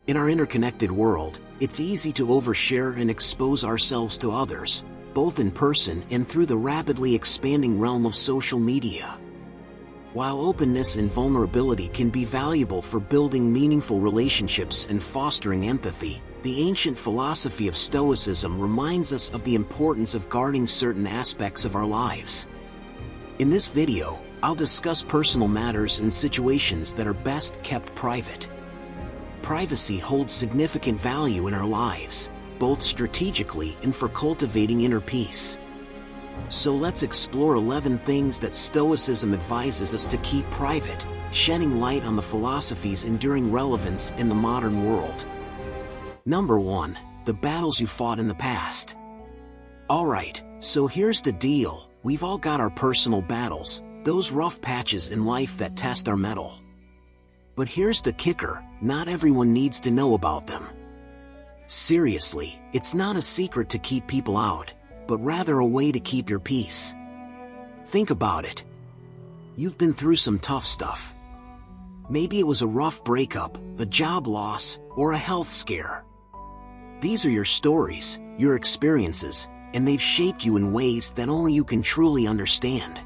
In our interconnected world, it's easy to overshare and expose ourselves to others, both in person and through the rapidly expanding realm of social media. While openness and vulnerability can be valuable for building meaningful relationships and fostering empathy, the ancient philosophy of Stoicism reminds us of the importance of guarding certain aspects of our lives. In this video, I'll discuss personal matters and situations that are best kept private. Privacy holds significant value in our lives, both strategically and for cultivating inner peace. So let's explore 11 things that Stoicism advises us to keep private, shedding light on the philosophy's enduring relevance in the modern world. Number 1. The battles you fought in the past. Alright, so here's the deal, we've all got our personal battles, those rough patches in life that test our mettle. But here's the kicker, not everyone needs to know about them. Seriously, it's not a secret to keep people out, but rather a way to keep your peace. Think about it. You've been through some tough stuff. Maybe it was a rough breakup, a job loss, or a health scare. These are your stories, your experiences, and they've shaped you in ways that only you can truly understand.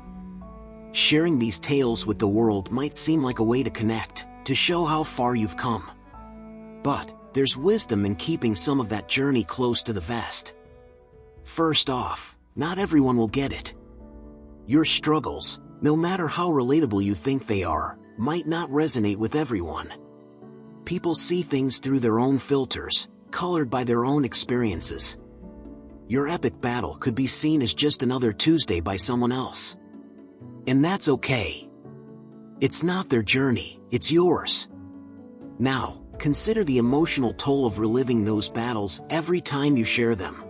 Sharing these tales with the world might seem like a way to connect, to show how far you've come. But there's wisdom in keeping some of that journey close to the vest. First off, not everyone will get it. Your struggles, no matter how relatable you think they are, might not resonate with everyone. People see things through their own filters, colored by their own experiences. Your epic battle could be seen as just another Tuesday by someone else. And that's okay. It's not their journey, it's yours. Now, consider the emotional toll of reliving those battles every time you share them.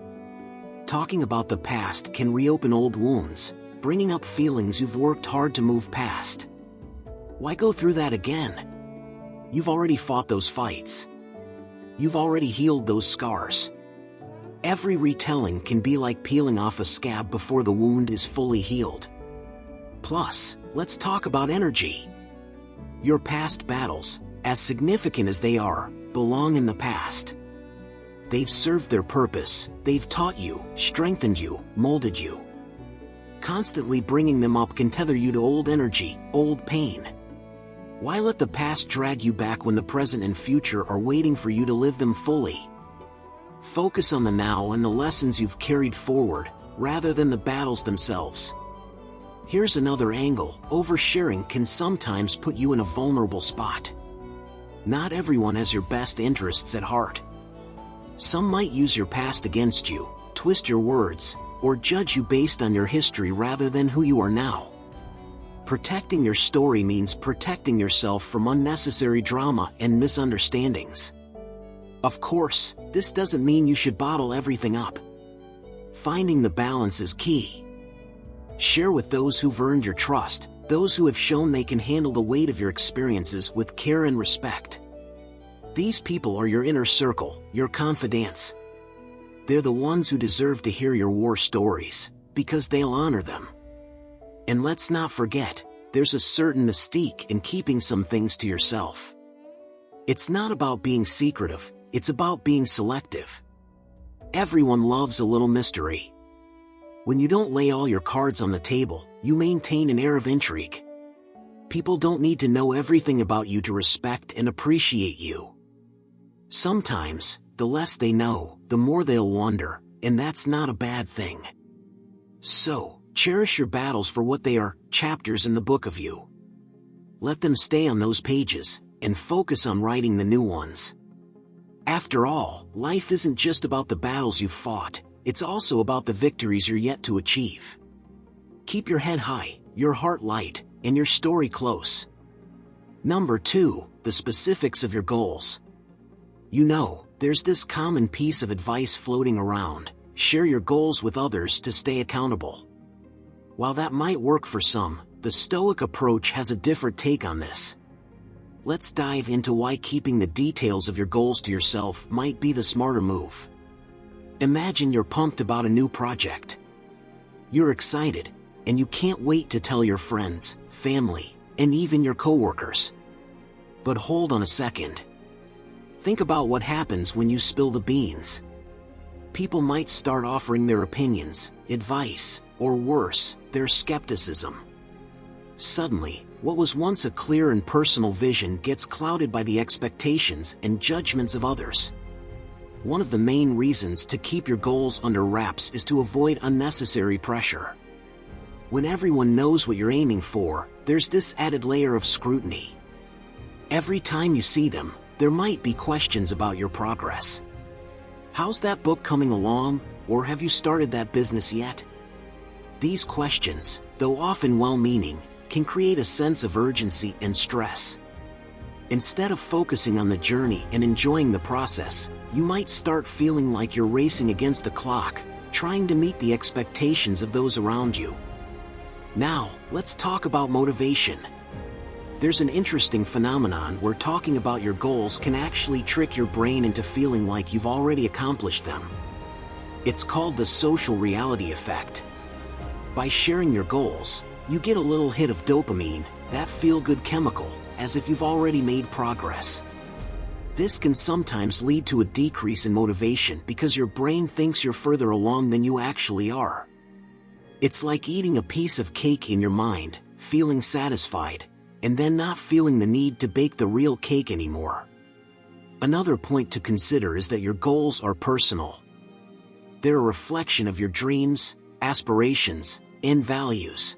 Talking about the past can reopen old wounds, bringing up feelings you've worked hard to move past. Why go through that again? You've already fought those fights. You've already healed those scars. Every retelling can be like peeling off a scab before the wound is fully healed. Plus, let's talk about energy. Your past battles, as significant as they are, belong in the past. They've served their purpose, they've taught you, strengthened you, molded you. Constantly bringing them up can tether you to old energy, old pain. Why let the past drag you back when the present and future are waiting for you to live them fully? Focus on the now and the lessons you've carried forward, rather than the battles themselves. Here's another angle, oversharing can sometimes put you in a vulnerable spot. Not everyone has your best interests at heart. Some might use your past against you, twist your words, or judge you based on your history rather than who you are now. Protecting your story means protecting yourself from unnecessary drama and misunderstandings. Of course, this doesn't mean you should bottle everything up. Finding the balance is key. Share with those who've earned your trust, those who have shown they can handle the weight of your experiences with care and respect. These people are your inner circle, your confidants. They're the ones who deserve to hear your war stories, because they'll honor them. And let's not forget, there's a certain mystique in keeping some things to yourself. It's not about being secretive, it's about being selective. Everyone loves a little mystery. When you don't lay all your cards on the table, you maintain an air of intrigue. People don't need to know everything about you to respect and appreciate you. Sometimes, the less they know, the more they'll wonder, and that's not a bad thing. So, cherish your battles for what they are, chapters in the book of you. Let them stay on those pages, and focus on writing the new ones. After all, life isn't just about the battles you've fought, it's also about the victories you're yet to achieve. Keep your head high, your heart light, and your story close. Number 2, the specifics of your goals. You know, there's this common piece of advice floating around: share your goals with others to stay accountable. While that might work for some, the Stoic approach has a different take on this. Let's dive into why keeping the details of your goals to yourself might be the smarter move. Imagine you're pumped about a new project. You're excited, and you can't wait to tell your friends, family, and even your coworkers. But hold on a second. Think about what happens when you spill the beans. People might start offering their opinions, advice, or worse, their skepticism. Suddenly, what was once a clear and personal vision gets clouded by the expectations and judgments of others. One of the main reasons to keep your goals under wraps is to avoid unnecessary pressure. When everyone knows what you're aiming for, there's this added layer of scrutiny. Every time you see them, there might be questions about your progress. How's that book coming along, or have you started that business yet? These questions, though often well-meaning, can create a sense of urgency and stress. Instead of focusing on the journey and enjoying the process, you might start feeling like you're racing against the clock, trying to meet the expectations of those around you. Now, let's talk about motivation. There's an interesting phenomenon where talking about your goals can actually trick your brain into feeling like you've already accomplished them. It's called the social reality effect. By sharing your goals, you get a little hit of dopamine, that feel-good chemical, as if you've already made progress. This can sometimes lead to a decrease in motivation because your brain thinks you're further along than you actually are. It's like eating a piece of cake in your mind, feeling satisfied, and then not feeling the need to bake the real cake anymore. Another point to consider is that your goals are personal. They're a reflection of your dreams, aspirations, and values.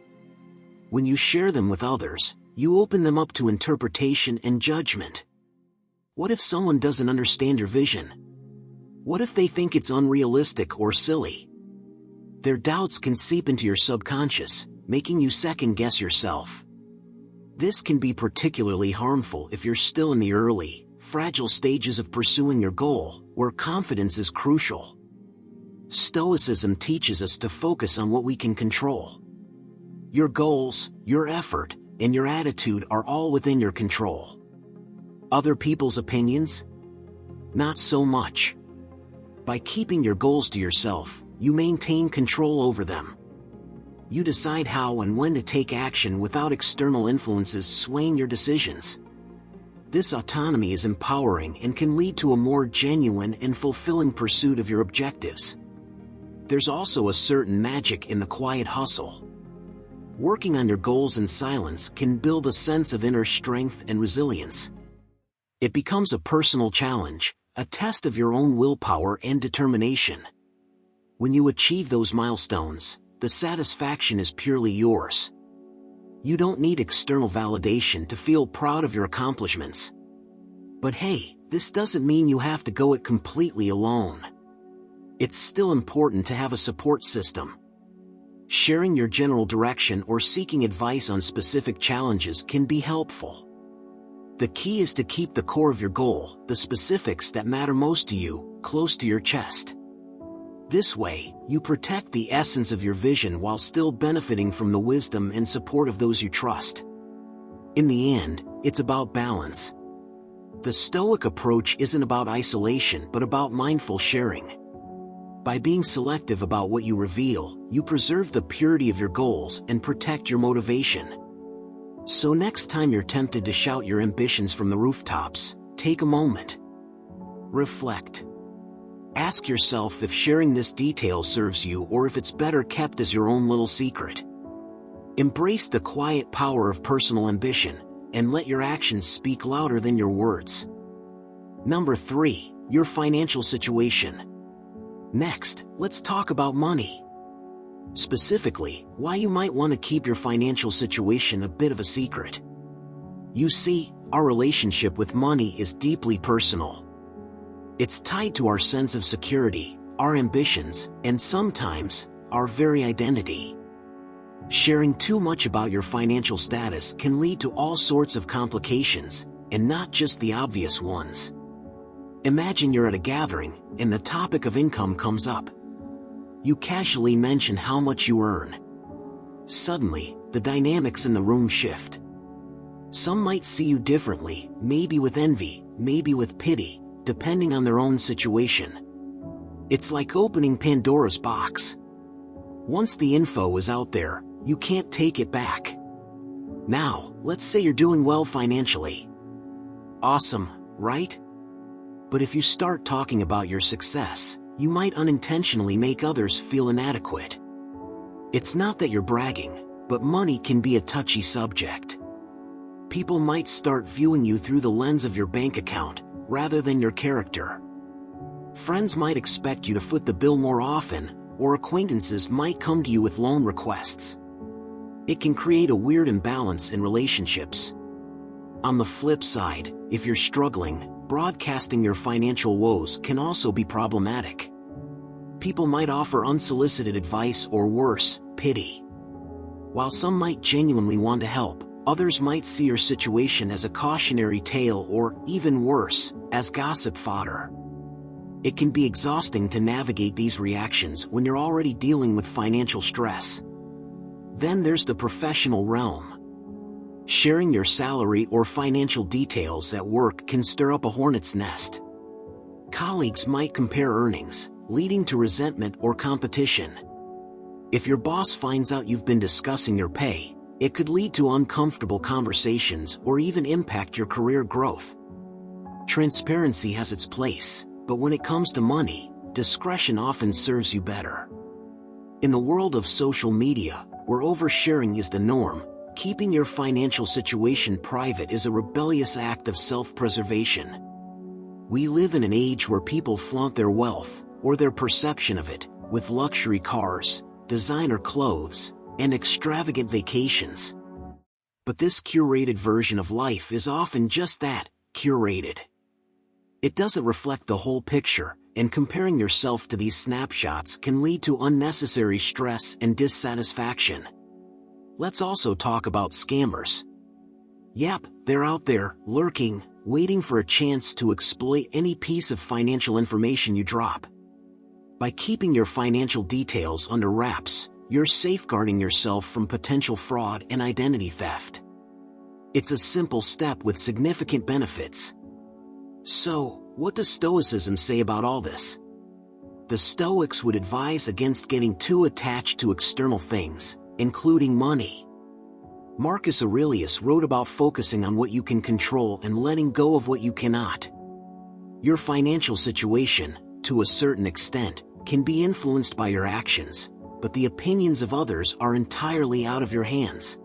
When you share them with others, you open them up to interpretation and judgment. What if someone doesn't understand your vision? What if they think it's unrealistic or silly? Their doubts can seep into your subconscious, making you second-guess yourself. This can be particularly harmful if you're still in the early, fragile stages of pursuing your goal, where confidence is crucial. Stoicism teaches us to focus on what we can control. Your goals, your effort, and your attitude are all within your control. Other people's opinions? Not so much. By keeping your goals to yourself, you maintain control over them. You decide how and when to take action without external influences swaying your decisions. This autonomy is empowering and can lead to a more genuine and fulfilling pursuit of your objectives. There's also a certain magic in the quiet hustle. Working on your goals in silence can build a sense of inner strength and resilience. It becomes a personal challenge, a test of your own willpower and determination. When you achieve those milestones, the satisfaction is purely yours. You don't need external validation to feel proud of your accomplishments. But hey, this doesn't mean you have to go it completely alone. It's still important to have a support system. Sharing your general direction or seeking advice on specific challenges can be helpful. The key is to keep the core of your goal, the specifics that matter most to you, close to your chest. This way, you protect the essence of your vision while still benefiting from the wisdom and support of those you trust. In the end, it's about balance. The Stoic approach isn't about isolation but about mindful sharing. By being selective about what you reveal, you preserve the purity of your goals and protect your motivation. So next time you're tempted to shout your ambitions from the rooftops, take a moment. Reflect. Ask yourself if sharing this detail serves you or if it's better kept as your own little secret. Embrace the quiet power of personal ambition, and let your actions speak louder than your words. Number 3, your financial situation. Next, let's talk about money. Specifically, why you might want to keep your financial situation a bit of a secret. You see, our relationship with money is deeply personal. It's tied to our sense of security, our ambitions, and sometimes, our very identity. Sharing too much about your financial status can lead to all sorts of complications, and not just the obvious ones. Imagine you're at a gathering, and the topic of income comes up. You casually mention how much you earn. Suddenly, the dynamics in the room shift. Some might see you differently, maybe with envy, maybe with pity, depending on their own situation. It's like opening Pandora's box. Once the info is out there, you can't take it back. Now, let's say you're doing well financially. Awesome, right? But if you start talking about your success, you might unintentionally make others feel inadequate. It's not that you're bragging, but money can be a touchy subject. People might start viewing you through the lens of your bank account, rather than your character. Friends might expect you to foot the bill more often, or acquaintances might come to you with loan requests. It can create a weird imbalance in relationships. On the flip side, if you're struggling, broadcasting your financial woes can also be problematic. People might offer unsolicited advice or worse, pity. While some might genuinely want to help, others might see your situation as a cautionary tale or, even worse, as gossip fodder. It can be exhausting to navigate these reactions when you're already dealing with financial stress. Then there's the professional realm. Sharing your salary or financial details at work can stir up a hornet's nest. Colleagues might compare earnings, leading to resentment or competition. If your boss finds out you've been discussing your pay, it could lead to uncomfortable conversations or even impact your career growth. Transparency has its place, but when it comes to money, discretion often serves you better. In the world of social media, where oversharing is the norm, keeping your financial situation private is a rebellious act of self-preservation. We live in an age where people flaunt their wealth, or their perception of it, with luxury cars, designer clothes, and extravagant vacations. But this curated version of life is often just that, curated. It doesn't reflect the whole picture, and comparing yourself to these snapshots can lead to unnecessary stress and dissatisfaction. Let's also talk about scammers. Yep, they're out there, lurking, waiting for a chance to exploit any piece of financial information you drop. By keeping your financial details under wraps, you're safeguarding yourself from potential fraud and identity theft. It's a simple step with significant benefits. So, what does Stoicism say about all this? The Stoics would advise against getting too attached to external things, including money. Marcus Aurelius wrote about focusing on what you can control and letting go of what you cannot. Your financial situation, to a certain extent, can be influenced by your actions, but the opinions of others are entirely out of your hands.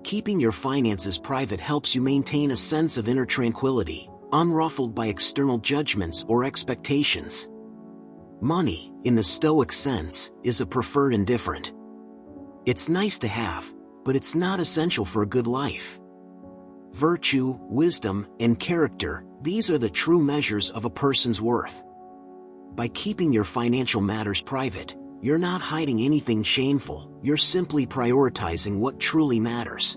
Keeping your finances private helps you maintain a sense of inner tranquility, unruffled by external judgments or expectations. Money, in the Stoic sense, is a preferred indifferent. It's nice to have, but it's not essential for a good life. Virtue, wisdom, and character, these are the true measures of a person's worth. By keeping your financial matters private, you're not hiding anything shameful, you're simply prioritizing what truly matters.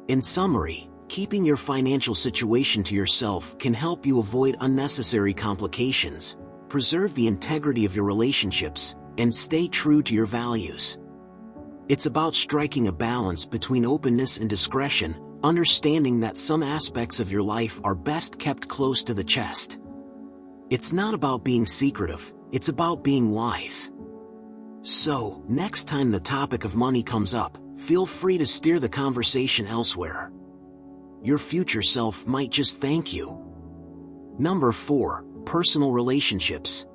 In summary, keeping your financial situation to yourself can help you avoid unnecessary complications, preserve the integrity of your relationships, and stay true to your values. It's about striking a balance between openness and discretion, understanding that some aspects of your life are best kept close to the chest. It's not about being secretive, it's about being wise. So, next time the topic of money comes up, feel free to steer the conversation elsewhere. Your future self might just thank you. Number 4, personal relationships.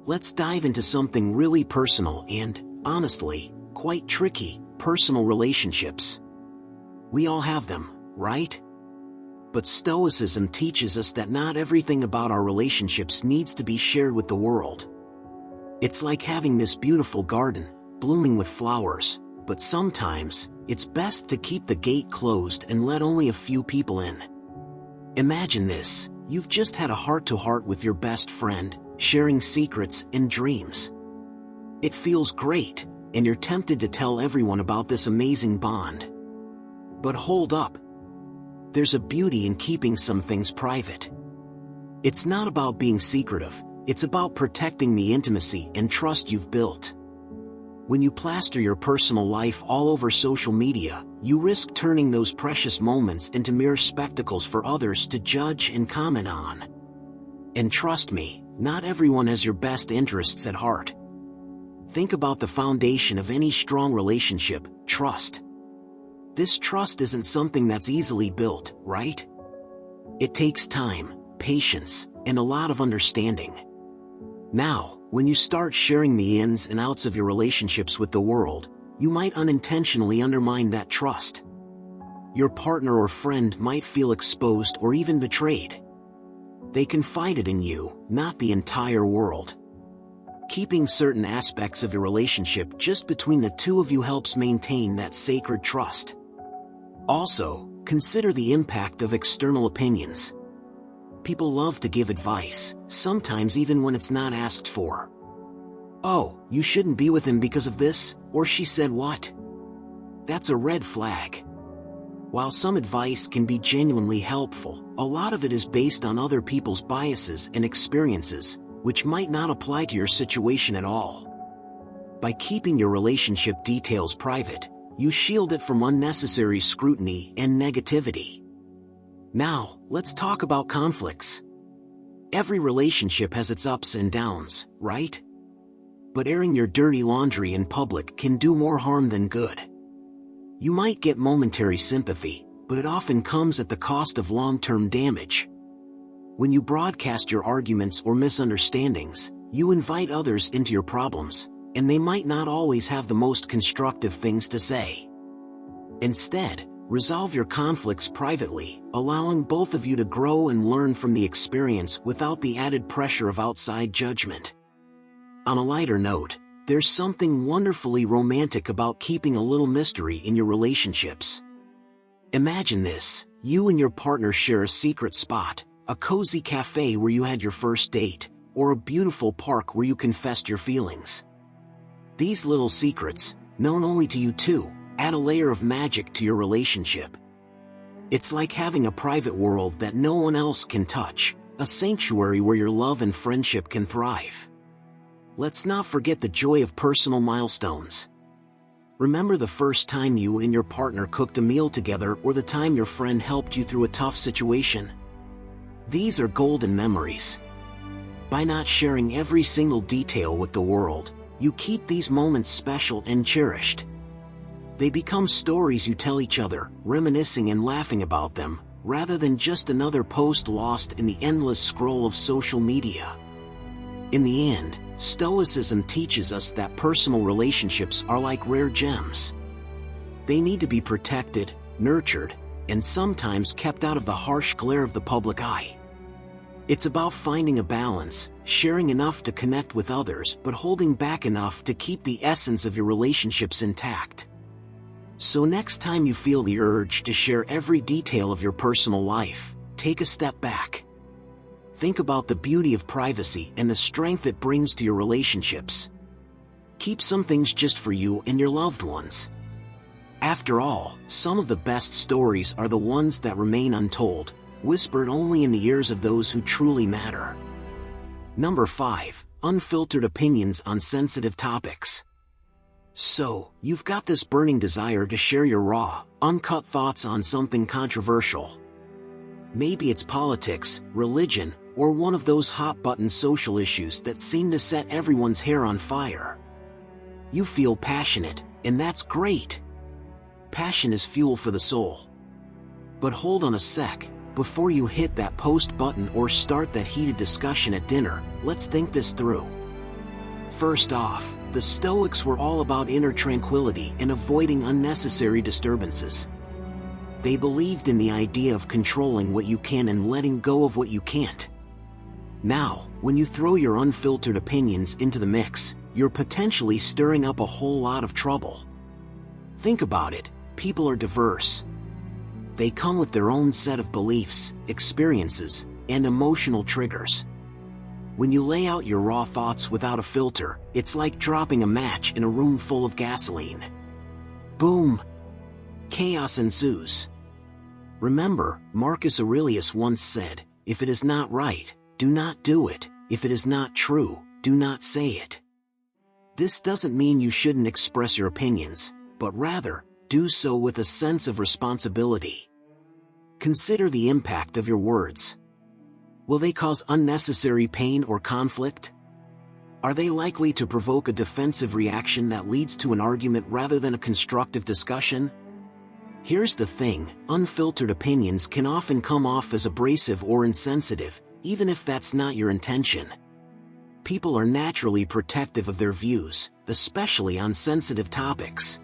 Let's dive into something really personal and, honestly, quite tricky: personal relationships. We all have them, right? But Stoicism teaches us that not everything about our relationships needs to be shared with the world. It's like having this beautiful garden, blooming with flowers, but sometimes, it's best to keep the gate closed and let only a few people in. Imagine this: you've just had a heart-to-heart with your best friend, sharing secrets and dreams. It feels great, and you're tempted to tell everyone about this amazing bond. But hold up. There's a beauty in keeping some things private. It's not about being secretive, it's about protecting the intimacy and trust you've built. When you plaster your personal life all over social media, you risk turning those precious moments into mere spectacles for others to judge and comment on. And trust me, not everyone has your best interests at heart. Think about the foundation of any strong relationship: trust. This trust isn't something that's easily built, right? It takes time, patience, and a lot of understanding. Now, when you start sharing the ins and outs of your relationships with the world, you might unintentionally undermine that trust. Your partner or friend might feel exposed or even betrayed. They confided in you, not the entire world. Keeping certain aspects of your relationship just between the two of you helps maintain that sacred trust. Also, consider the impact of external opinions. People love to give advice, sometimes even when it's not asked for. "Oh, you shouldn't be with him because of this," or "she said what?" That's a red flag. While some advice can be genuinely helpful, a lot of it is based on other people's biases and experiences, which might not apply to your situation at all. By keeping your relationship details private, you shield it from unnecessary scrutiny and negativity. Now, let's talk about conflicts. Every relationship has its ups and downs, right? But airing your dirty laundry in public can do more harm than good. You might get momentary sympathy, but it often comes at the cost of long-term damage. When you broadcast your arguments or misunderstandings, you invite others into your problems, and they might not always have the most constructive things to say. Instead, resolve your conflicts privately, allowing both of you to grow and learn from the experience without the added pressure of outside judgment. On a lighter note, there's something wonderfully romantic about keeping a little mystery in your relationships. Imagine this: you and your partner share a secret spot, a cozy cafe where you had your first date, or a beautiful park where you confessed your feelings. These little secrets, known only to you two, add a layer of magic to your relationship. It's like having a private world that no one else can touch, a sanctuary where your love and friendship can thrive. Let's not forget the joy of personal milestones. Remember the first time you and your partner cooked a meal together, or the time your friend helped you through a tough situation. These are golden memories. By not sharing every single detail with the world, you keep these moments special and cherished. They become stories you tell each other, reminiscing and laughing about them, rather than just another post lost in the endless scroll of social media. In the end, Stoicism teaches us that personal relationships are like rare gems. They need to be protected, nurtured, and sometimes kept out of the harsh glare of the public eye. It's about finding a balance, sharing enough to connect with others but holding back enough to keep the essence of your relationships intact. So next time you feel the urge to share every detail of your personal life, take a step back. Think about the beauty of privacy and the strength it brings to your relationships. Keep some things just for you and your loved ones. After all, some of the best stories are the ones that remain untold, whispered only in the ears of those who truly matter. Number 5. Unfiltered opinions on sensitive topics. So, you've got this burning desire to share your raw, uncut thoughts on something controversial. Maybe it's politics, religion, or one of those hot-button social issues that seem to set everyone's hair on fire. You feel passionate, and that's great. Passion is fuel for the soul. But hold on a sec, before you hit that post button or start that heated discussion at dinner, let's think this through. First off, the Stoics were all about inner tranquility and avoiding unnecessary disturbances. They believed in the idea of controlling what you can and letting go of what you can't. Now, when you throw your unfiltered opinions into the mix, you're potentially stirring up a whole lot of trouble. Think about it, people are diverse. They come with their own set of beliefs, experiences, and emotional triggers. When you lay out your raw thoughts without a filter, it's like dropping a match in a room full of gasoline. Boom! Chaos ensues. Remember, Marcus Aurelius once said, "If it is not right, do not do it. If it is not true, do not say it." This doesn't mean you shouldn't express your opinions, but rather, do so with a sense of responsibility. Consider the impact of your words. Will they cause unnecessary pain or conflict? Are they likely to provoke a defensive reaction that leads to an argument rather than a constructive discussion? Here's the thing, unfiltered opinions can often come off as abrasive or insensitive, even if that's not your intention. People are naturally protective of their views, especially on sensitive topics.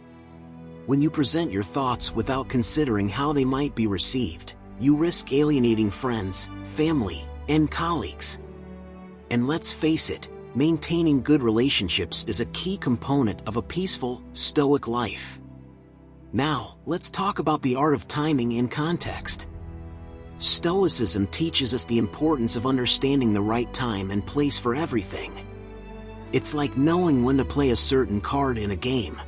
When you present your thoughts without considering how they might be received, you risk alienating friends, family, and colleagues. And let's face it, maintaining good relationships is a key component of a peaceful, stoic life. Now, let's talk about the art of timing and context. Stoicism teaches us the importance of understanding the right time and place for everything. It's like knowing when to play a certain card in a game.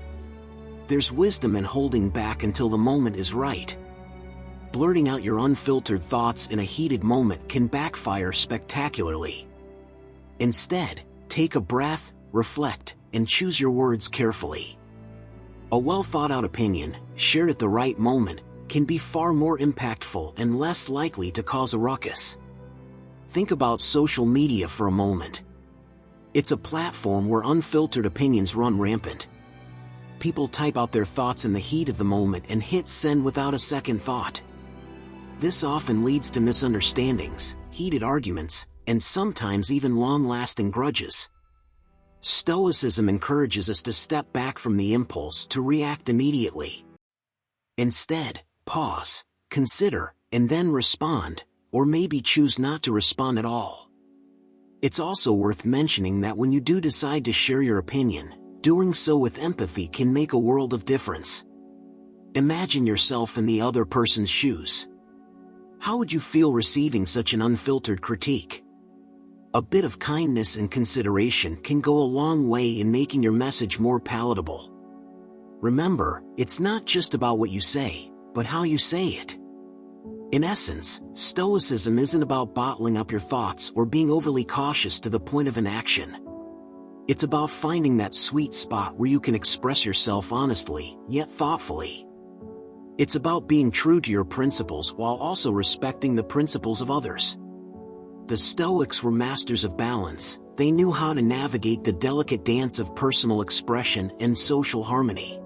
There's wisdom in holding back until the moment is right. Blurting out your unfiltered thoughts in a heated moment can backfire spectacularly. Instead, take a breath, reflect, and choose your words carefully. A well-thought-out opinion, shared at the right moment, can be far more impactful and less likely to cause a ruckus. Think about social media for a moment. It's a platform where unfiltered opinions run rampant. People type out their thoughts in the heat of the moment and hit send without a second thought. This often leads to misunderstandings, heated arguments, and sometimes even long-lasting grudges. Stoicism encourages us to step back from the impulse to react immediately. Instead, pause, consider, and then respond, or maybe choose not to respond at all. It's also worth mentioning that when you do decide to share your opinion, doing so with empathy can make a world of difference. Imagine yourself in the other person's shoes. How would you feel receiving such an unfiltered critique? A bit of kindness and consideration can go a long way in making your message more palatable. Remember, it's not just about what you say, but how you say it. In essence, Stoicism isn't about bottling up your thoughts or being overly cautious to the point of inaction. It's about finding that sweet spot where you can express yourself honestly, yet thoughtfully. It's about being true to your principles while also respecting the principles of others. The Stoics were masters of balance. They knew how to navigate the delicate dance of personal expression and social harmony.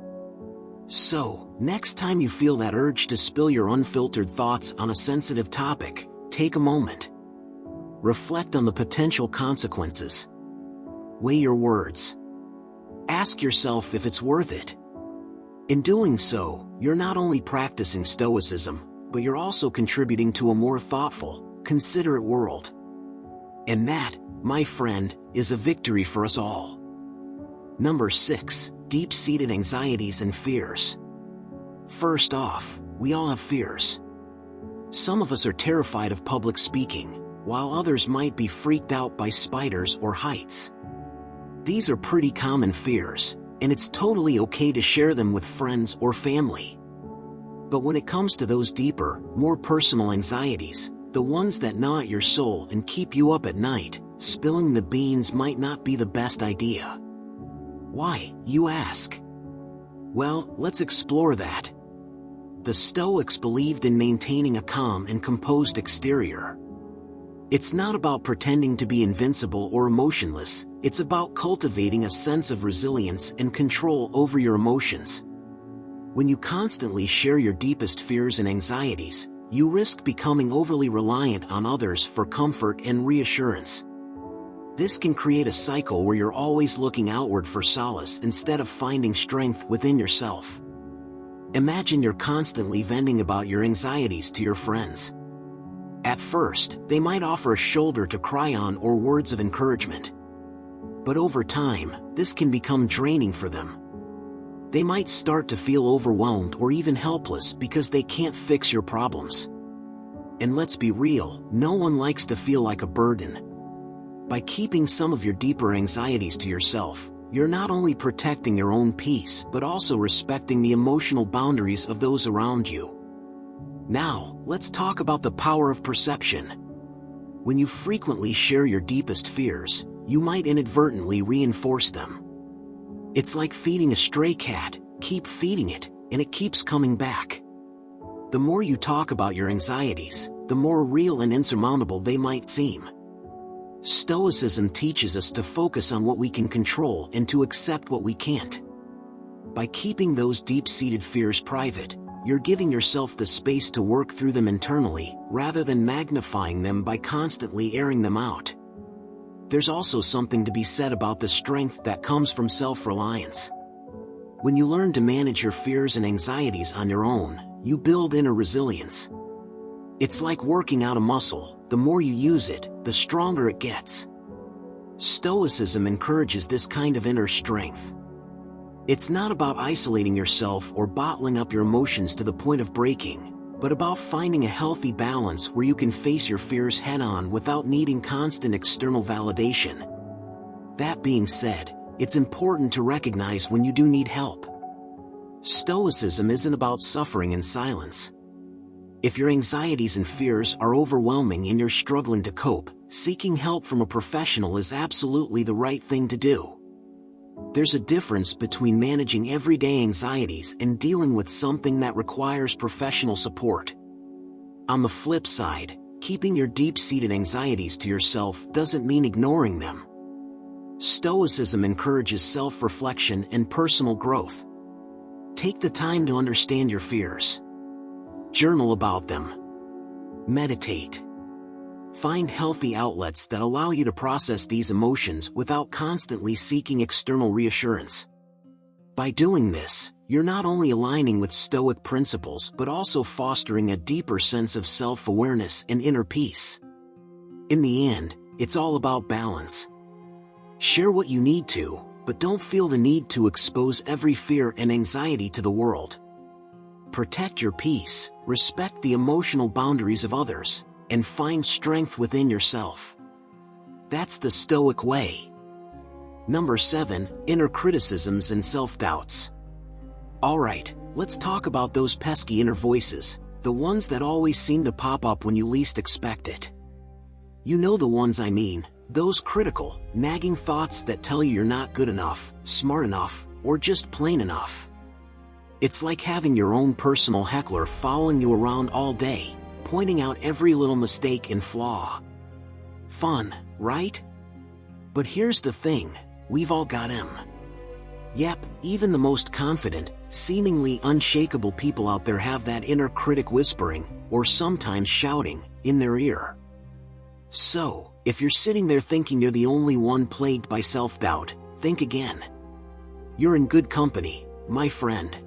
So, next time you feel that urge to spill your unfiltered thoughts on a sensitive topic, take a moment. Reflect on the potential consequences. Weigh your words. Ask yourself if it's worth it. In doing so, you're not only practicing Stoicism, but you're also contributing to a more thoughtful, considerate world. And that, my friend, is a victory for us all. Number 6. Deep-seated anxieties and fears. First off, we all have fears. Some of us are terrified of public speaking, while others might be freaked out by spiders or heights. These are pretty common fears, and it's totally okay to share them with friends or family. But when it comes to those deeper, more personal anxieties, the ones that gnaw at your soul and keep you up at night, spilling the beans might not be the best idea. Why, you ask? Well, let's explore that. The Stoics believed in maintaining a calm and composed exterior. It's not about pretending to be invincible or emotionless, it's about cultivating a sense of resilience and control over your emotions. When you constantly share your deepest fears and anxieties, you risk becoming overly reliant on others for comfort and reassurance. This can create a cycle where you're always looking outward for solace instead of finding strength within yourself. Imagine you're constantly venting about your anxieties to your friends. At first, they might offer a shoulder to cry on or words of encouragement. But over time, this can become draining for them. They might start to feel overwhelmed or even helpless because they can't fix your problems. And let's be real, no one likes to feel like a burden. By keeping some of your deeper anxieties to yourself, you're not only protecting your own peace but also respecting the emotional boundaries of those around you. Now, let's talk about the power of perception. When you frequently share your deepest fears, you might inadvertently reinforce them. It's like feeding a stray cat, keep feeding it, and it keeps coming back. The more you talk about your anxieties, the more real and insurmountable they might seem. Stoicism teaches us to focus on what we can control and to accept what we can't. By keeping those deep-seated fears private, you're giving yourself the space to work through them internally, rather than magnifying them by constantly airing them out. There's also something to be said about the strength that comes from self-reliance. When you learn to manage your fears and anxieties on your own, you build inner resilience. It's like working out a muscle. The more you use it, the stronger it gets. Stoicism encourages this kind of inner strength. It's not about isolating yourself or bottling up your emotions to the point of breaking, but about finding a healthy balance where you can face your fears head-on without needing constant external validation. That being said, it's important to recognize when you do need help. Stoicism isn't about suffering in silence. If your anxieties and fears are overwhelming and you're struggling to cope, seeking help from a professional is absolutely the right thing to do. There's a difference between managing everyday anxieties and dealing with something that requires professional support. On the flip side, keeping your deep-seated anxieties to yourself doesn't mean ignoring them. Stoicism encourages self-reflection and personal growth. Take the time to understand your fears. Journal about them. Meditate. Find healthy outlets that allow you to process these emotions without constantly seeking external reassurance. By doing this, you're not only aligning with Stoic principles but also fostering a deeper sense of self-awareness and inner peace. In the end, it's all about balance. Share what you need to, but don't feel the need to expose every fear and anxiety to the world. Protect your peace, respect the emotional boundaries of others, and find strength within yourself. That's the Stoic way. Number 7, inner criticisms and self-doubts. Alright, let's talk about those pesky inner voices, the ones that always seem to pop up when you least expect it. You know the ones I mean, those critical, nagging thoughts that tell you you're not good enough, smart enough, or just plain enough. It's like having your own personal heckler following you around all day, pointing out every little mistake and flaw. Fun, right? But here's the thing, we've all got them. Yep, even the most confident, seemingly unshakable people out there have that inner critic whispering, or sometimes shouting, in their ear. So, if you're sitting there thinking you're the only one plagued by self-doubt, think again. You're in good company, my friend.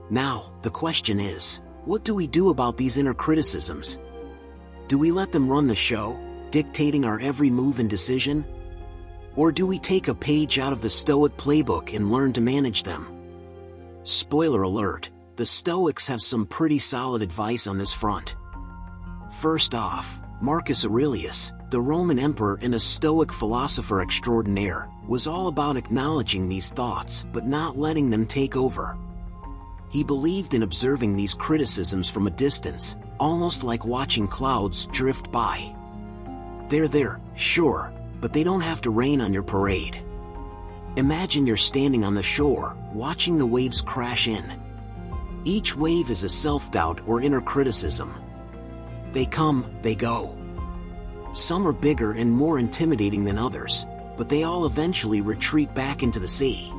Now, the question is, what do we do about these inner criticisms? Do we let them run the show, dictating our every move and decision? Or do we take a page out of the Stoic playbook and learn to manage them? Spoiler alert, the Stoics have some pretty solid advice on this front. First off, Marcus Aurelius, the Roman emperor and a Stoic philosopher extraordinaire, was all about acknowledging these thoughts but not letting them take over. He believed in observing these criticisms from a distance, almost like watching clouds drift by. They're there, sure, but they don't have to rain on your parade. Imagine you're standing on the shore, watching the waves crash in. Each wave is a self-doubt or inner criticism. They come, they go. Some are bigger and more intimidating than others, but they all eventually retreat back into the sea.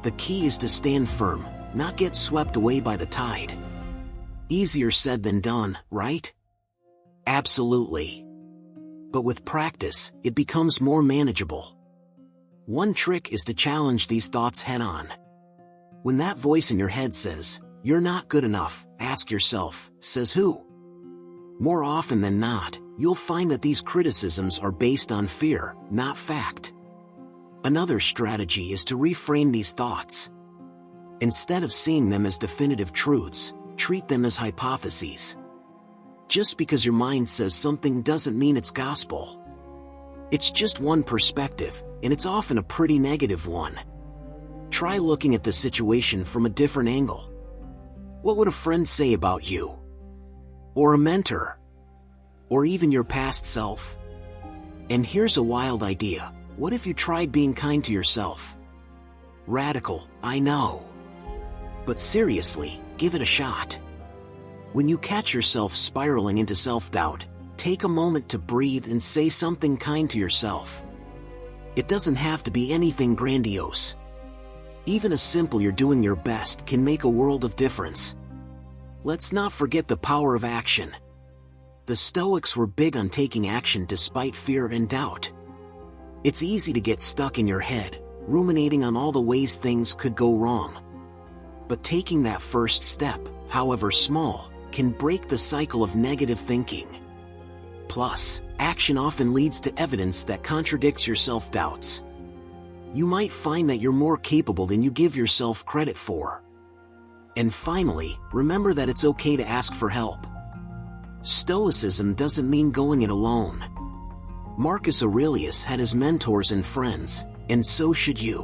The key is to stand firm, not get swept away by the tide. Easier said than done, right? Absolutely. But with practice, it becomes more manageable. One trick is to challenge these thoughts head-on. When that voice in your head says, "You're not good enough," ask yourself, says who? More often than not, you'll find that these criticisms are based on fear, not fact. Another strategy is to reframe these thoughts. Instead of seeing them as definitive truths, treat them as hypotheses. Just because your mind says something doesn't mean it's gospel. It's just one perspective, and it's often a pretty negative one. Try looking at the situation from a different angle. What would a friend say about you? Or a mentor? Or even your past self? And here's a wild idea. What if you tried being kind to yourself? Radical, I know. But seriously, give it a shot. When you catch yourself spiraling into self-doubt, take a moment to breathe and say something kind to yourself. It doesn't have to be anything grandiose. Even a simple "you're doing your best" can make a world of difference. let's not forget the power of action. The Stoics were big on taking action despite fear and doubt. It's easy to get stuck in your head, ruminating on all the ways things could go wrong. But taking that first step, however small, can break the cycle of negative thinking. Plus, action often leads to evidence that contradicts your self-doubts. You might find that you're more capable than you give yourself credit for. And finally, remember that it's okay to ask for help. Stoicism doesn't mean going it alone. Marcus Aurelius had his mentors and friends, and so should you.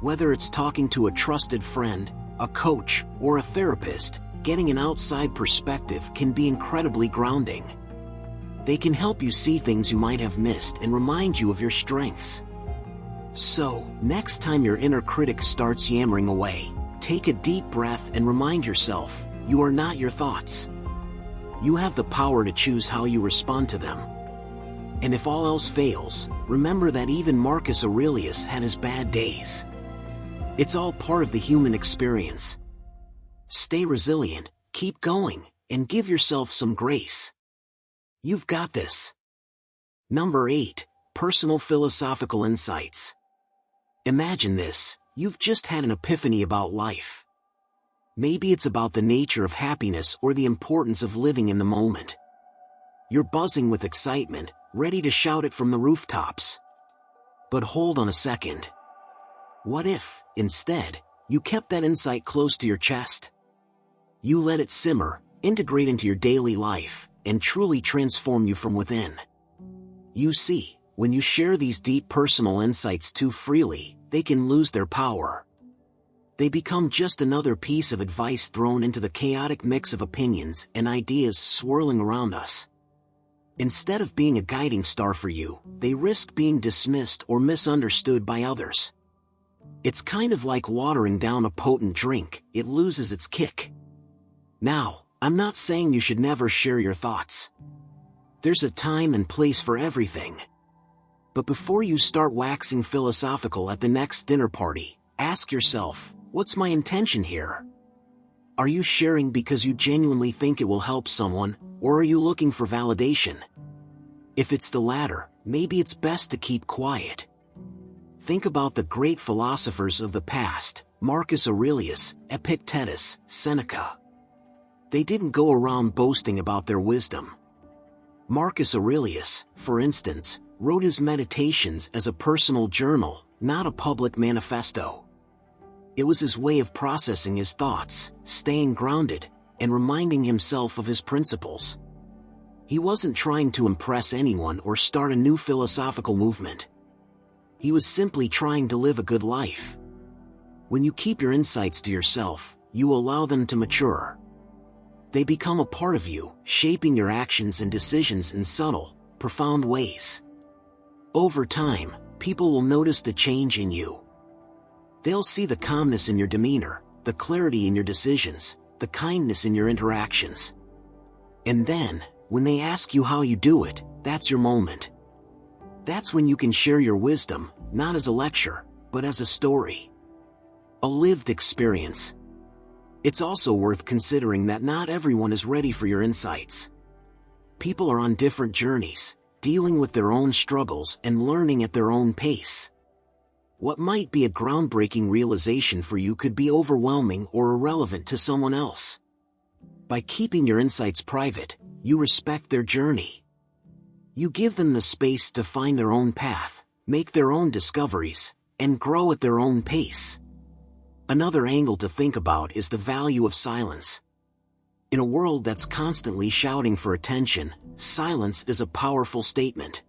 Whether it's talking to a trusted friend, a coach, or a therapist, getting an outside perspective can be incredibly grounding. They can help you see things you might have missed and remind you of your strengths. So, next time your inner critic starts yammering away, take a deep breath and remind yourself, you are not your thoughts. You have the power to choose how you respond to them. And if all else fails, remember that even Marcus Aurelius had his bad days. It's all part of the human experience. Stay resilient, keep going, and give yourself some grace. You've got this. Number 8. Personal philosophical insights. Imagine this, you've just had an epiphany about life. Maybe it's about the nature of happiness or the importance of living in the moment. You're buzzing with excitement, ready to shout it from the rooftops. But hold on a second. What if, instead, you kept that insight close to your chest? You let it simmer, integrate into your daily life, and truly transform you from within. You see, when you share these deep personal insights too freely, they can lose their power. They become just another piece of advice thrown into the chaotic mix of opinions and ideas swirling around us. Instead of being a guiding star for you, they risk being dismissed or misunderstood by others. It's kind of like watering down a potent drink, it loses its kick. Now, I'm not saying you should never share your thoughts. There's a time and place for everything. But before you start waxing philosophical at the next dinner party, ask yourself, what's my intention here? Are you sharing because you genuinely think it will help someone, or are you looking for validation? If it's the latter, maybe it's best to keep quiet. Think about the great philosophers of the past, Marcus Aurelius, Epictetus, Seneca. They didn't go around boasting about their wisdom. Marcus Aurelius, for instance, wrote his meditations as a personal journal, not a public manifesto. It was his way of processing his thoughts, staying grounded, and reminding himself of his principles. He wasn't trying to impress anyone or start a new philosophical movement. He was simply trying to live a good life. When you keep your insights to yourself, you allow them to mature. They become a part of you, shaping your actions and decisions in subtle, profound ways. Over time, people will notice the change in you. They'll see the calmness in your demeanor, the clarity in your decisions, the kindness in your interactions. And then, when they ask you how you do it, that's your moment. That's when you can share your wisdom, not as a lecture, but as a story. A lived experience. It's also worth considering that not everyone is ready for your insights. People are on different journeys, dealing with their own struggles and learning at their own pace. What might be a groundbreaking realization for you could be overwhelming or irrelevant to someone else. By keeping your insights private, you respect their journey. You give them the space to find their own path, make their own discoveries, and grow at their own pace. Another angle to think about is the value of silence. In a world that's constantly shouting for attention, silence is a powerful statement.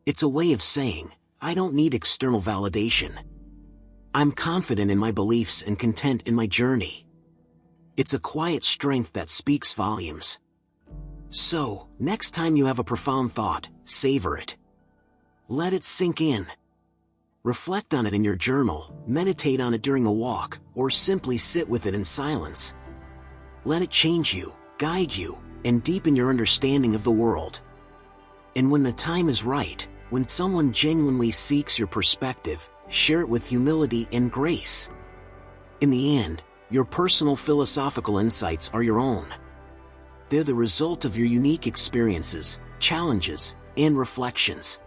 It's a way of saying, I don't need external validation. I'm confident in my beliefs and content in my journey. It's a quiet strength that speaks volumes. So, next time you have a profound thought, savor it. Let it sink in. Reflect on it in your journal, meditate on it during a walk, or simply sit with it in silence. Let it change you, guide you, and deepen your understanding of the world. And when the time is right, when someone genuinely seeks your perspective, share it with humility and grace. In the end, Your personal philosophical insights are your own. They're the result of your unique experiences, challenges, and reflections.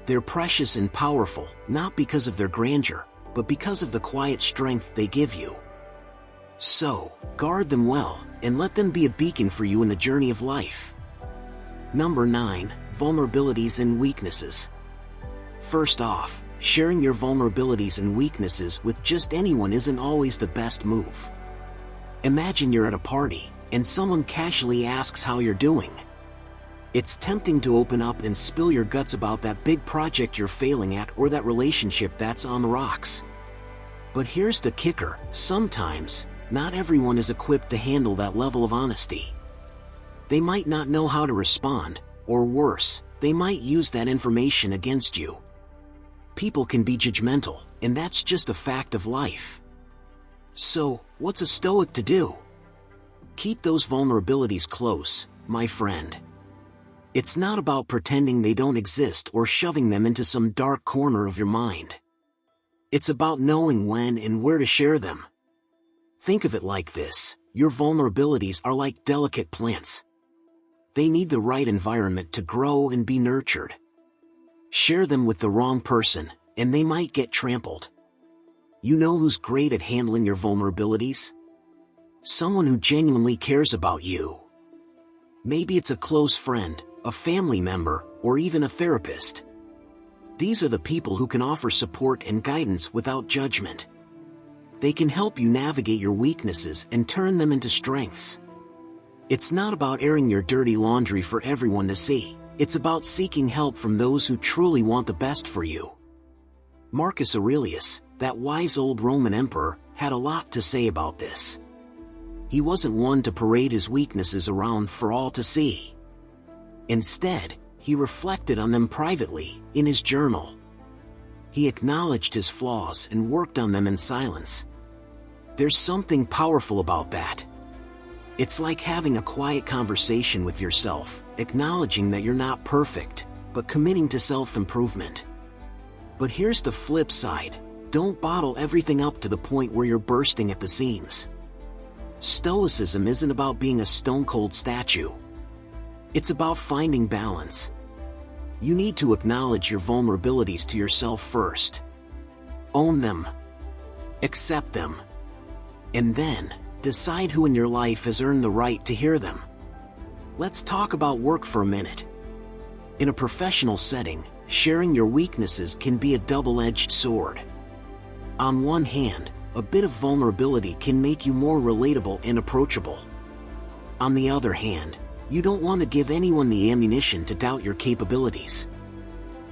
They're precious and powerful, not because of their grandeur, but because of the quiet strength they give you. So, guard them well, and let them be a beacon for you in the journey of life. Number 9. Vulnerabilities and weaknesses. First off, sharing your vulnerabilities and weaknesses with just anyone isn't always the best move. Imagine you're at a party, and someone casually asks how you're doing. It's tempting to open up and spill your guts about that big project you're failing at or that relationship that's on the rocks. But here's the kicker: sometimes, not everyone is equipped to handle that level of honesty. They might not know how to respond, or worse, they might use that information against you. People can be judgmental, and that's just a fact of life. So, what's a Stoic to do? Keep those vulnerabilities close, my friend. It's not about pretending they don't exist or shoving them into some dark corner of your mind. It's about knowing when and where to share them. Think of it like this: your vulnerabilities are like delicate plants. They need the right environment to grow and be nurtured. Share them with the wrong person, and they might get trampled. You know who's great at handling your vulnerabilities? Someone who genuinely cares about you. Maybe it's a close friend, a family member, or even a therapist. These are the people who can offer support and guidance without judgment. They can help you navigate your weaknesses and turn them into strengths. It's not about airing your dirty laundry for everyone to see. It's about seeking help from those who truly want the best for you. Marcus Aurelius, that wise old Roman emperor, had a lot to say about this. He wasn't one to parade his weaknesses around for all to see. Instead, he reflected on them privately, in his journal. He acknowledged his flaws and worked on them in silence. There's something powerful about that. It's like having a quiet conversation with yourself, acknowledging that you're not perfect, but committing to self-improvement. But here's the flip side: don't bottle everything up to the point where you're bursting at the seams. Stoicism isn't about being a stone-cold statue. It's about finding balance. You need to acknowledge your vulnerabilities to yourself first. Own them. Accept them. And then, decide who in your life has earned the right to hear them. Let's talk about work for a minute. In a professional setting, sharing your weaknesses can be a double-edged sword. On one hand, a bit of vulnerability can make you more relatable and approachable. On the other hand, you don't want to give anyone the ammunition to doubt your capabilities.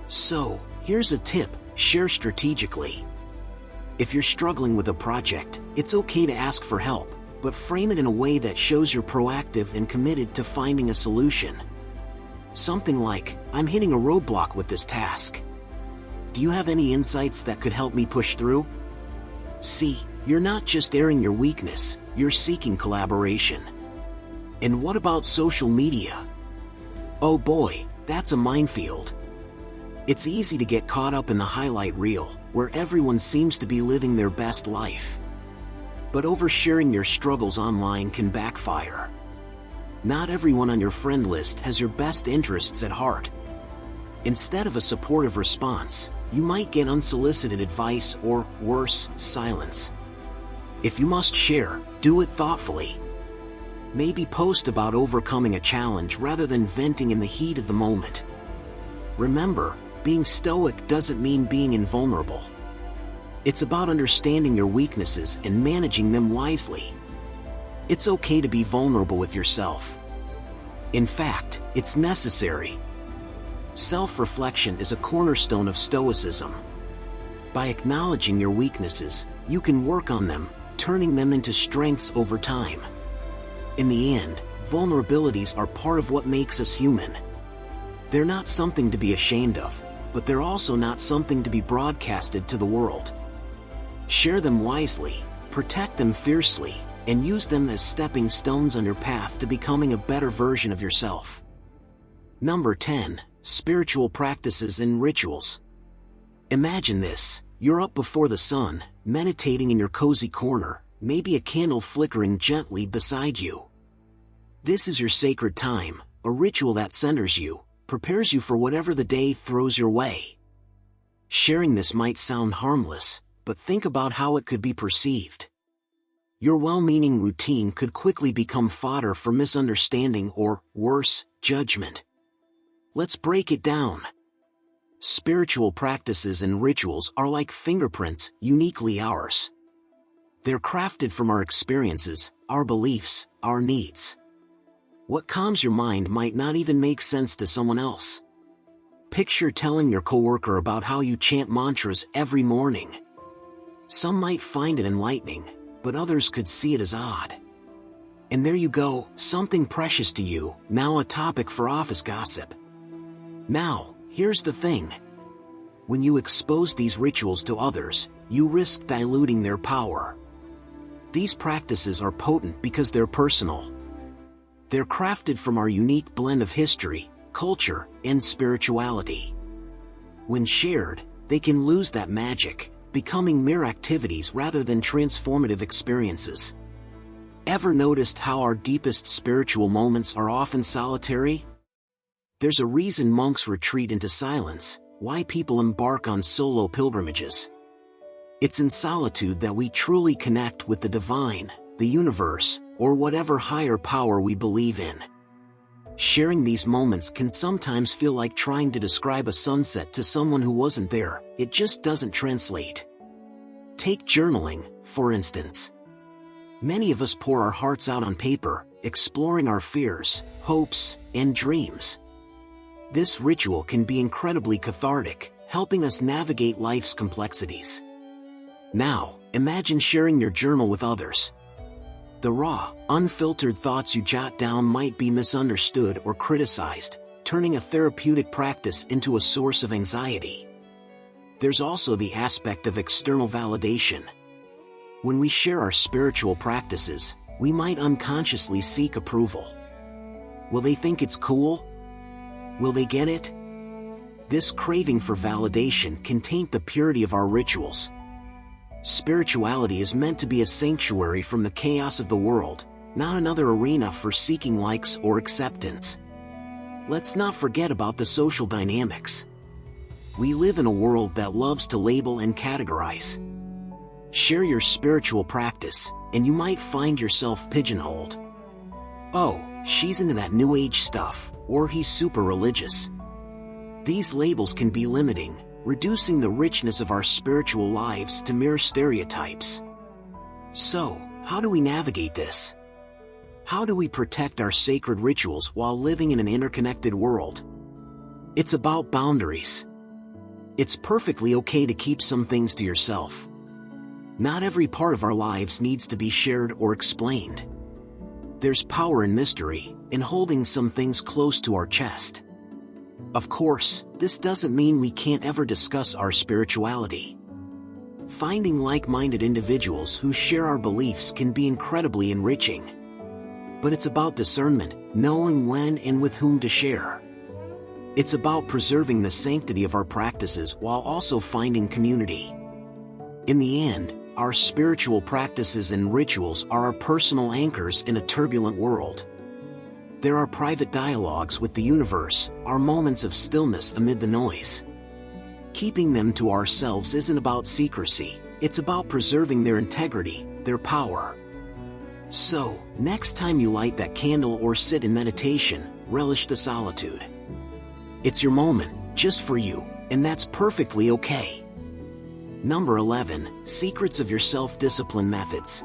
So, here's a tip: share strategically. If you're struggling with a project, it's okay to ask for help, but frame it in a way that shows you're proactive and committed to finding a solution. Something like, "I'm hitting a roadblock with this task. Do you have any insights that could help me push through?" See, you're not just airing your weakness, you're seeking collaboration. And what about social media? Oh boy, that's a minefield. It's easy to get caught up in the highlight reel, where everyone seems to be living their best life. But oversharing your struggles online can backfire. Not everyone on your friend list has your best interests at heart. Instead of a supportive response, you might get unsolicited advice or, worse, silence. If you must share, do it thoughtfully. Maybe post about overcoming a challenge rather than venting in the heat of the moment. Remember, being stoic doesn't mean being invulnerable. It's about understanding your weaknesses and managing them wisely. It's okay to be vulnerable with yourself. In fact, it's necessary. Self-reflection is a cornerstone of Stoicism. By acknowledging your weaknesses, you can work on them, turning them into strengths over time. In the end, vulnerabilities are part of what makes us human. They're not something to be ashamed of, but they're also not something to be broadcasted to the world. Share them wisely, protect them fiercely, and use them as stepping stones on your path to becoming a better version of yourself. Number 10. Spiritual practices and rituals. Imagine this: you're up before the sun, meditating in your cozy corner, maybe a candle flickering gently beside you. This is your sacred time, a ritual that centers you, prepares you for whatever the day throws your way. Sharing this might sound harmless, but think about how it could be perceived. Your well-meaning routine could quickly become fodder for misunderstanding or, worse, judgment. Let's break it down. Spiritual practices and rituals are like fingerprints, uniquely ours. They're crafted from our experiences, our beliefs, our needs. What calms your mind might not even make sense to someone else. Picture telling your coworker about how you chant mantras every morning. Some might find it enlightening, but others could see it as odd. And there you go, something precious to you, now a topic for office gossip. Now, here's the thing. When you expose these rituals to others, you risk diluting their power. These practices are potent because they're personal. They're crafted from our unique blend of history, culture, and spirituality. When shared, they can lose that magic, becoming mere activities rather than transformative experiences. Ever noticed how our deepest spiritual moments are often solitary? There's a reason monks retreat into silence, why people embark on solo pilgrimages. It's in solitude that we truly connect with the divine, the universe, or whatever higher power we believe in. Sharing these moments can sometimes feel like trying to describe a sunset to someone who wasn't there. It just doesn't translate. Take journaling, for instance. Many of us pour our hearts out on paper, exploring our fears, hopes, and dreams. This ritual can be incredibly cathartic, helping us navigate life's complexities. Now, imagine sharing your journal with others. The raw, unfiltered thoughts you jot down might be misunderstood or criticized, turning a therapeutic practice into a source of anxiety. There's also the aspect of external validation. When we share our spiritual practices, we might unconsciously seek approval. Will they think it's cool? Will they get it? This craving for validation can taint the purity of our rituals. Spirituality is meant to be a sanctuary from the chaos of the world, not another arena for seeking likes or acceptance. Let's not forget about the social dynamics. We live in a world that loves to label and categorize. Share your spiritual practice, and you might find yourself pigeonholed. Oh, she's into that new age stuff, or he's super religious. These labels can be limiting, reducing the richness of our spiritual lives to mere stereotypes. So, how do we navigate this? How do we protect our sacred rituals while living in an interconnected world? It's about boundaries. It's perfectly okay to keep some things to yourself. Not every part of our lives needs to be shared or explained. There's power in mystery, in holding some things close to our chest. Of course, this doesn't mean we can't ever discuss our spirituality. Finding like-minded individuals who share our beliefs can be incredibly enriching. But it's about discernment, knowing when and with whom to share. It's about preserving the sanctity of our practices while also finding community. In the end, our spiritual practices and rituals are our personal anchors in a turbulent world. They're our private dialogues with the universe, our moments of stillness amid the noise. Keeping them to ourselves isn't about secrecy, it's about preserving their integrity, their power. So, next time you light that candle or sit in meditation, relish the solitude. It's your moment, just for you, and that's perfectly okay. Number 11, Secrets of your Self-Discipline Methods.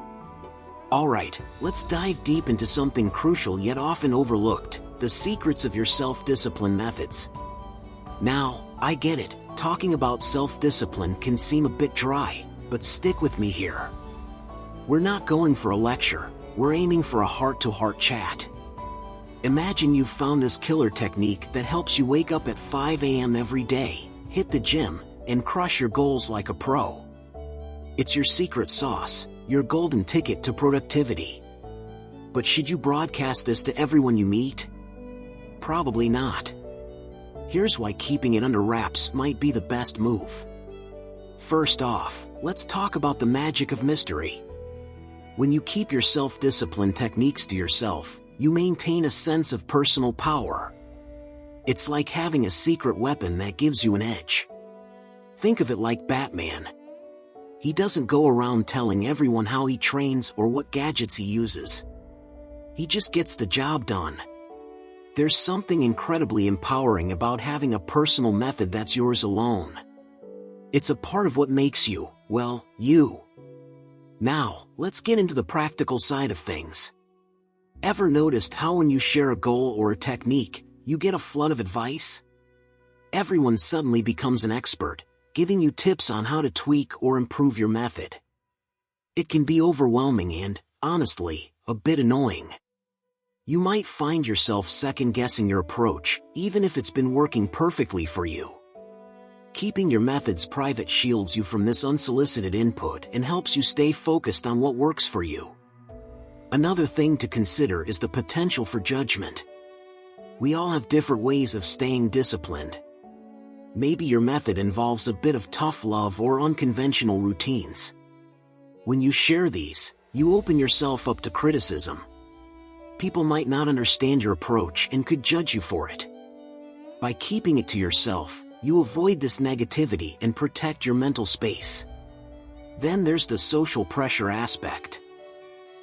Alright, let's dive deep into something crucial yet often overlooked, the secrets of your self-discipline methods. Now, I get it, talking about self-discipline can seem a bit dry, but stick with me here. We're not going for a lecture, we're aiming for a heart-to-heart chat. Imagine you've found this killer technique that helps you wake up at 5 a.m. every day, hit the gym, and crush your goals like a pro. It's your secret sauce, your golden ticket to productivity. But should you broadcast this to everyone you meet? Probably not. Here's why keeping it under wraps might be the best move. First off, let's talk about the magic of mystery. When you keep your self-discipline techniques to yourself, you maintain a sense of personal power. It's like having a secret weapon that gives you an edge. Think of it like Batman. He doesn't go around telling everyone how he trains or what gadgets he uses. He just gets the job done. There's something incredibly empowering about having a personal method that's yours alone. It's a part of what makes you, well, you. Now, let's get into the practical side of things. Ever noticed how when you share a goal or a technique, you get a flood of advice? Everyone suddenly becomes an expert, giving you tips on how to tweak or improve your method. It can be overwhelming and, honestly, a bit annoying. You might find yourself second-guessing your approach, even if it's been working perfectly for you. Keeping your methods private shields you from this unsolicited input and helps you stay focused on what works for you. Another thing to consider is the potential for judgment. We all have different ways of staying disciplined. Maybe your method involves a bit of tough love or unconventional routines. When you share these, you open yourself up to criticism. People might not understand your approach and could judge you for it. By keeping it to yourself, you avoid this negativity and protect your mental space. Then there's the social pressure aspect.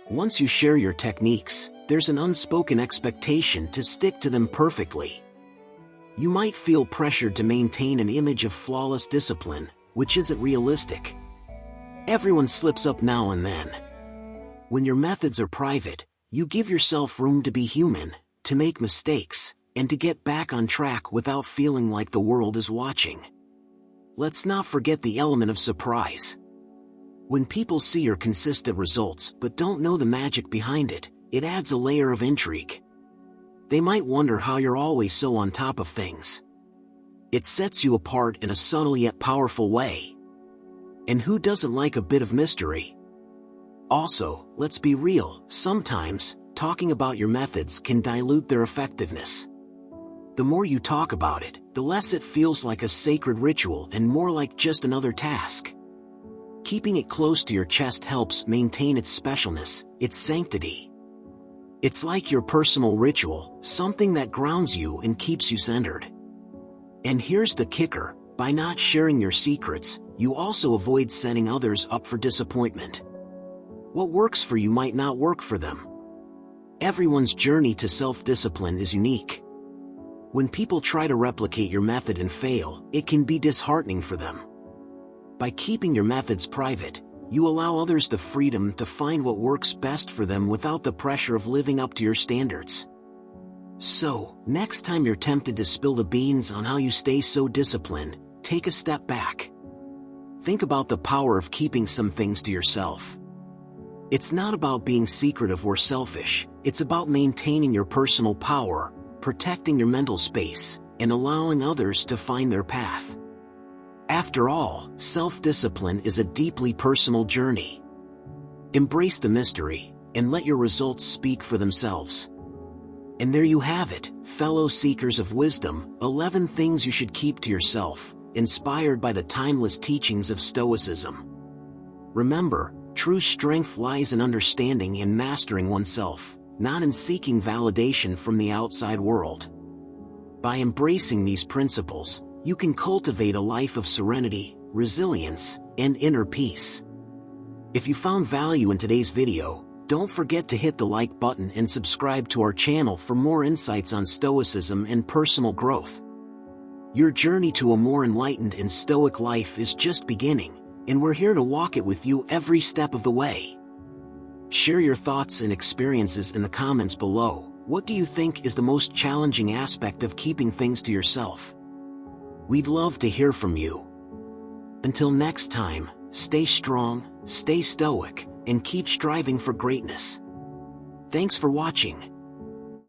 Once you share your techniques, there's an unspoken expectation to stick to them perfectly. You might feel pressured to maintain an image of flawless discipline, which isn't realistic. Everyone slips up now and then. When your methods are private, you give yourself room to be human, to make mistakes, and to get back on track without feeling like the world is watching. Let's not forget the element of surprise. When people see your consistent results but don't know the magic behind it, it adds a layer of intrigue. They might wonder how you're always so on top of things. It sets you apart in a subtle yet powerful way. And who doesn't like a bit of mystery? Also, let's be real, sometimes, talking about your methods can dilute their effectiveness. The more you talk about it, the less it feels like a sacred ritual and more like just another task. Keeping it close to your chest helps maintain its specialness, its sanctity. It's like your personal ritual, something that grounds you and keeps you centered. And here's the kicker, by not sharing your secrets, you also avoid setting others up for disappointment. What works for you might not work for them. Everyone's journey to self-discipline is unique. When people try to replicate your method and fail, it can be disheartening for them. By keeping your methods private, you allow others the freedom to find what works best for them without the pressure of living up to your standards. So, next time you're tempted to spill the beans on how you stay so disciplined, take a step back. Think about the power of keeping some things to yourself. It's not about being secretive or selfish, it's about maintaining your personal power, protecting your mental space, and allowing others to find their path. After all, self-discipline is a deeply personal journey. Embrace the mystery, and let your results speak for themselves. And there you have it, fellow seekers of wisdom, 11 things you should keep to yourself, inspired by the timeless teachings of Stoicism. Remember, true strength lies in understanding and mastering oneself, not in seeking validation from the outside world. By embracing these principles, you can cultivate a life of serenity, resilience, and inner peace. If you found value in today's video, don't forget to hit the like button and subscribe to our channel for more insights on Stoicism and personal growth. Your journey to a more enlightened and stoic life is just beginning, and we're here to walk it with you every step of the way. Share your thoughts and experiences in the comments below. What do you think is the most challenging aspect of keeping things to yourself? We'd love to hear from you. Until next time, stay strong, stay stoic, and keep striving for greatness. Thanks for watching.